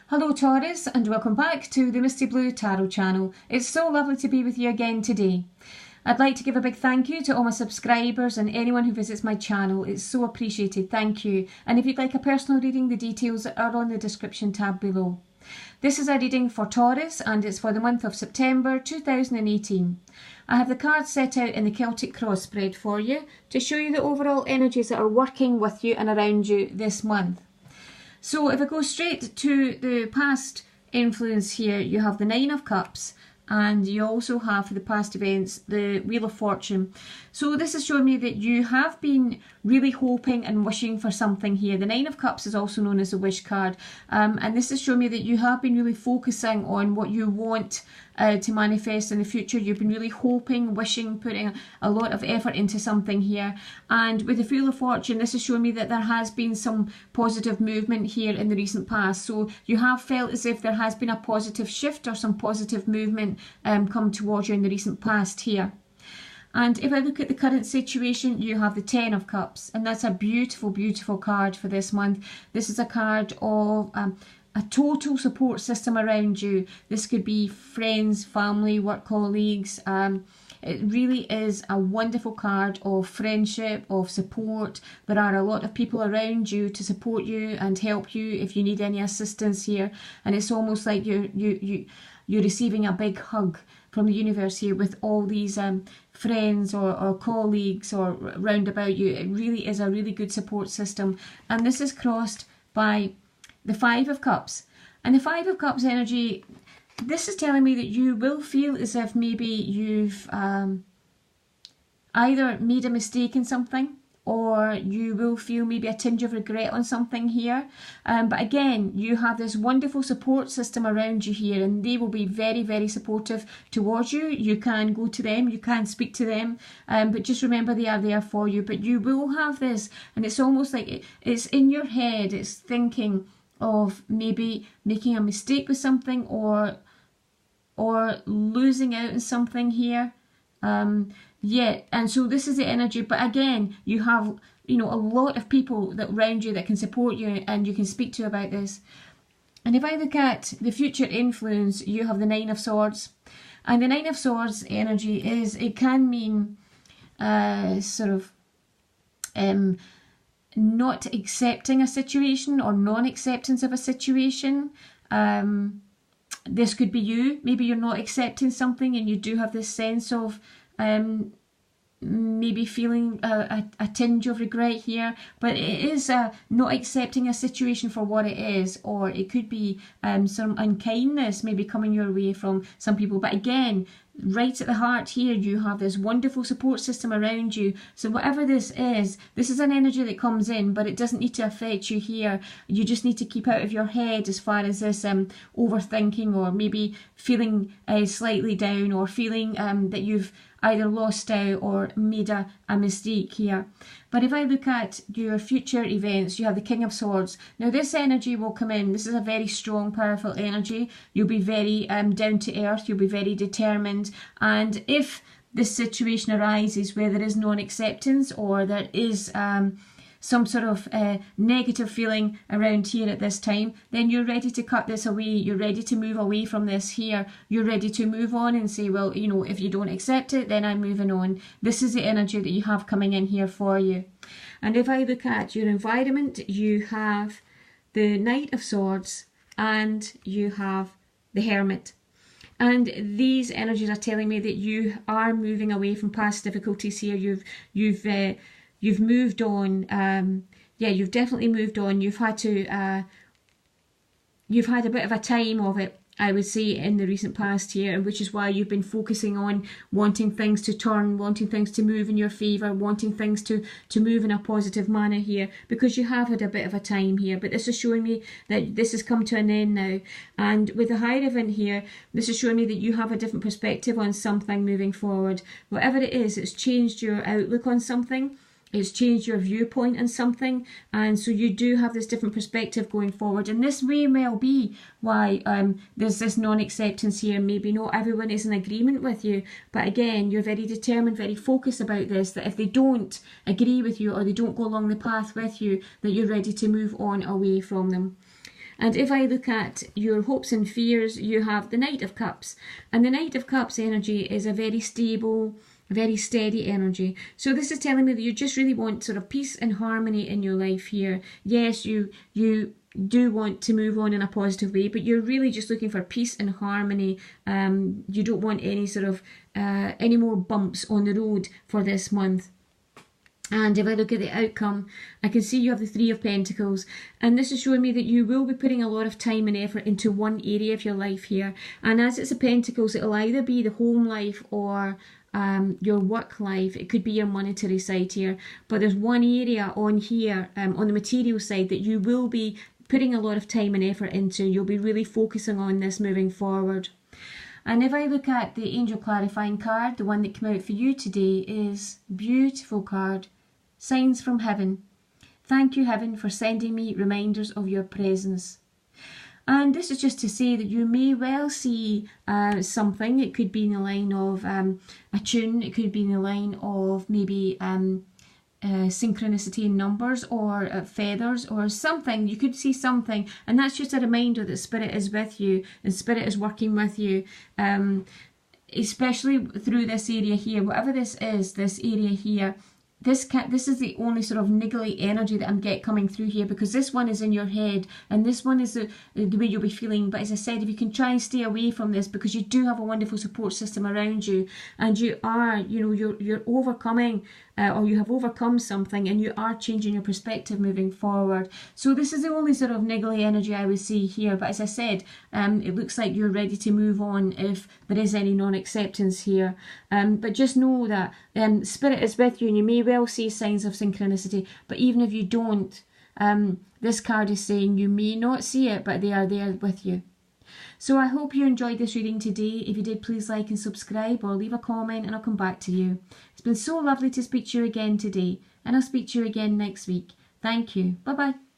Hello Taurus, and welcome back to the Misty Blue Tarot channel. It's so lovely to be with you again today. I'd like to give a big thank you to all my subscribers and anyone who visits my channel. It's so appreciated, thank you. And if you'd like a personal reading, the details are on the description tab below. This is a reading for Taurus and it's for the month of September 2018. I have the cards set out in the Celtic cross spread for you to show you the overall energies that are working with you and around you this month. So if I go straight to the past influence here, you have the Nine of Cups, and you also have, for the past events, the Wheel of Fortune. So this is showing me that you have been really hoping and wishing for something here. The Nine of Cups is also known as a wish card, and this is showing me that you have been really focusing on what you want to manifest in the future. You've been really hoping, wishing, putting a lot of effort into something here. And with the Wheel of Fortune, this is showing me that there has been some positive movement here in the recent past. So you have felt as if there has been a positive shift or some positive movement come towards you in the recent past here. And if I look at the current situation, you have the Ten of Cups, and that's a beautiful, beautiful card for this month. This is a card of a total support system around you. This could be friends, family, work colleagues. It really is a wonderful card of friendship, of support. There are a lot of people around you to support you and help you if you need any assistance here. And it's almost like you're receiving a big hug from the universe here with all these friends or colleagues or round about you. It really is a really good support system. And this is crossed by the Five of Cups. And the Five of Cups energy, this is telling me that you will feel as if maybe you've either made a mistake in something, or you will feel maybe a tinge of regret on something here. But again, you have this wonderful support system around you here, and they will be very, very supportive towards you. You can go to them, you can speak to them, but just remember they are there for you. But you will have this, and it's almost like it's in your head, it's thinking of maybe making a mistake with something or losing out on something here. Yeah, and so this is the energy, but again, you have, a lot of people that around you that can support you and you can speak to about this. And if I look at the future influence, you have the Nine of Swords. And the Nine of Swords energy it can mean not accepting a situation or non-acceptance of a situation. This could be you. Maybe you're not accepting something and you do have this sense of maybe feeling a tinge of regret here, but it is not accepting a situation for what it is, or it could be some unkindness maybe coming your way from some people. But again, right at the heart here, you have this wonderful support system around you. So whatever this is an energy that comes in, but it doesn't need to affect you here. You just need to keep out of your head as far as this overthinking, or maybe feeling slightly down, or feeling that you've either lost out or made a mistake here. But if I look at your future events, you have the King of Swords. Now this energy will come in. This is a very strong, powerful energy. You'll be very down to earth. You'll be very determined. And if this situation arises where there is non-acceptance, or there is some sort of negative feeling around here at this time, then you're ready to cut this away. You're ready to move away from this here. You're ready to move on and say, well, if you don't accept it, then I'm moving on. This is the energy that you have coming in here for you. And if I look at your environment, you have the Knight of Swords and you have the Hermit. And these energies are telling me that you are moving away from past difficulties here. You've moved on. You've definitely moved on. You've had a bit of a time of it, I would say, in the recent past here, which is why you've been focusing on wanting things to turn, wanting things to move in your favour, wanting things to move in a positive manner here, because you have had a bit of a time here. But this is showing me that this has come to an end now. And with the Hierophant here, this is showing me that you have a different perspective on something moving forward. Whatever it is, it's changed your outlook on something. It's changed your viewpoint on something, and so you do have this different perspective going forward. And this may well be why there's this non-acceptance here. Maybe not everyone is in agreement with you, but again, you're very determined, very focused about this, that if they don't agree with you or they don't go along the path with you, that you're ready to move on away from them. And if I look at your hopes and fears, you have the Knight of Cups. And the Knight of Cups energy is a very stable, very steady energy. So this is telling me that you just really want sort of peace and harmony in your life here. Yes, you do want to move on in a positive way, but you're really just looking for peace and harmony. You don't want any sort of any more bumps on the road for this month. And if I look at the outcome, I can see you have the Three of Pentacles. And this is showing me that you will be putting a lot of time and effort into one area of your life here. And as it's a Pentacles, it'll either be the home life or your work life. It could be your monetary side here. But there's one area on here, on the material side, that you will be putting a lot of time and effort into. You'll be really focusing on this moving forward. And if I look at the Angel Clarifying card, the one that came out for you today is beautiful card. Signs from Heaven. Thank you, Heaven, for sending me reminders of your presence. And this is just to say that you may well see something. It could be in the line of a tune. It could be in the line of maybe synchronicity in numbers or feathers or something. You could see something, and that's just a reminder that Spirit is with you and Spirit is working with you, especially through this area here. Whatever this is, this area here, this is the only sort of niggly energy that I'm getting coming through here, because this one is in your head and this one is the way you'll be feeling. But as I said, if you can try and stay away from this, because you do have a wonderful support system around you, and you are, you're overcoming or you have overcome something, and you are changing your perspective moving forward. So this is the only sort of niggly energy I would see here. But as I said, it looks like you're ready to move on if there is any non-acceptance here. But just know that Spirit is with you, and you may well see signs of synchronicity. But even if you don't, this card is saying you may not see it, but they are there with you. So I hope you enjoyed this reading today. If you did, please like and subscribe or leave a comment and I'll come back to you. It's been so lovely to speak to you again today, and I'll speak to you again next week. Thank you. Bye-bye.